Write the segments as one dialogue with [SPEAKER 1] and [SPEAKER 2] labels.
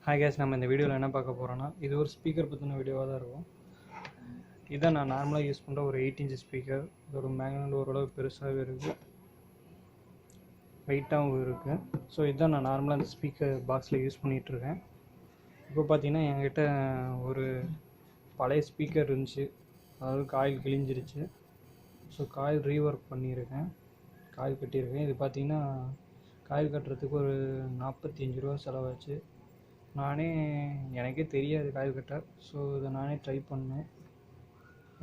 [SPEAKER 1] Hi guys, நம்ம இந்த வீடியோவில் என்ன பார்க்க போகிறோன்னா, இது ஒரு ஸ்பீக்கர் பற்றின வீடியோவாக தான் இருக்கும். இதை நான் நார்மலாக யூஸ் பண்ணுற ஒரு 8 இன்ச் ஸ்பீக்கர். இதோட மேக்னெட் ஓரளவு பெருசாகவே இருக்குது, வெயிட்டாகவும் இருக்குது. ஸோ இதுதான் நான் நார்மலாக இந்த ஸ்பீக்கர் பாக்ஸில் யூஸ் பண்ணிகிட்ருக்கேன். இப்போ பார்த்தீங்கன்னா என்கிட்ட ஒரு பழைய ஸ்பீக்கர் இருந்துச்சு, அதாவது காயில் கிழிஞ்சிருச்சு. ஸோ காயில் ரீஒர்க் பண்ணியிருக்கேன், காயில் கட்டியிருக்கேன். இது பார்த்தீங்கன்னா காயில் கட்டுறதுக்கு ஒரு 45 ரூபா செலவாச்சு. எனக்கே தெரியாது காயில் கட்ட. ஸோ இதை நானே ட்ரை பண்ணேன்,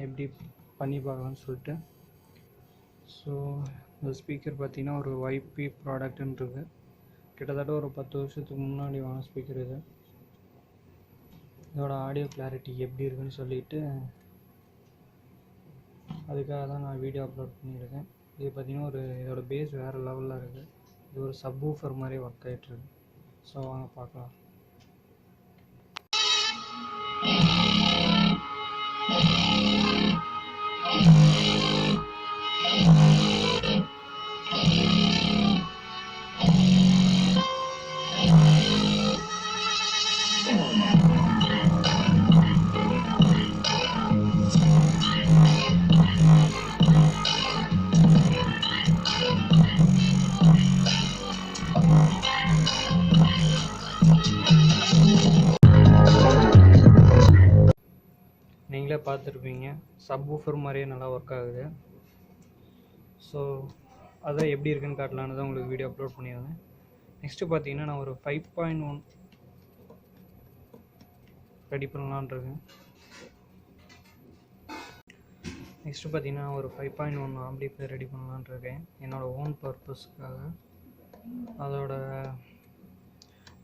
[SPEAKER 1] எப்படி பண்ணி பார்க்கலான்னு சொல்லிட்டு. ஸோ இந்த ஸ்பீக்கர் பார்த்திங்கன்னா ஒரு YP ப்ராடக்ட்டுன்றது, கிட்டத்தட்ட ஒரு 10 வருஷத்துக்கு முன்னாடி வாங்கின ஸ்பீக்கர் இது. இதோட ஆடியோ கிளாரிட்டி எப்படி இருக்குன்னு சொல்லிவிட்டு அதுக்காக தான் நான் வீடியோ அப்லோட் பண்ணியிருக்கேன். இது பார்த்திங்கன்னா இதோட பேஸ் வேறு லெவலில் இருக்குது. இது ஒரு சப்வூஃபர் மாதிரி ஒர்க் ஆகிட்டுருக்கு. ஸோ வாங்க பார்க்கலாம். நீங்களே பார்த்துருப்பீங்க, சப்வூஃபர் மாதிரியே நல்லா ஒர்க் ஆகுது. ஸோ அதான் எப்படி இருக்குன்னு காட்டலான்னு தான் உங்களுக்கு வீடியோ அப்லோட் பண்ணியிருந்தேன். நெக்ஸ்ட்டு பார்த்தீங்கன்னா நான் ஒரு 5.1 ரெடி பண்ணலான்ருக்கேன். நெக்ஸ்ட்டு பார்த்தீங்கன்னா ஒரு 5.1 ஆம்பிளிஃபையர் ரெடி பண்ணலான்ருக்கேன் என்னோடய ஓன் பர்பஸ்க்காக. அதோட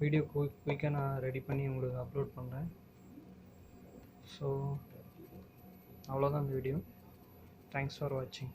[SPEAKER 1] வீடியோ குயிக்காக நான் ரெடி பண்ணி உங்களுக்கு அப்லோட் பண்ணுறேன். ஸோ அவ்வளோதான் இந்த வீடியோ. தேங்க்ஸ் ஃபார் வாட்சிங்.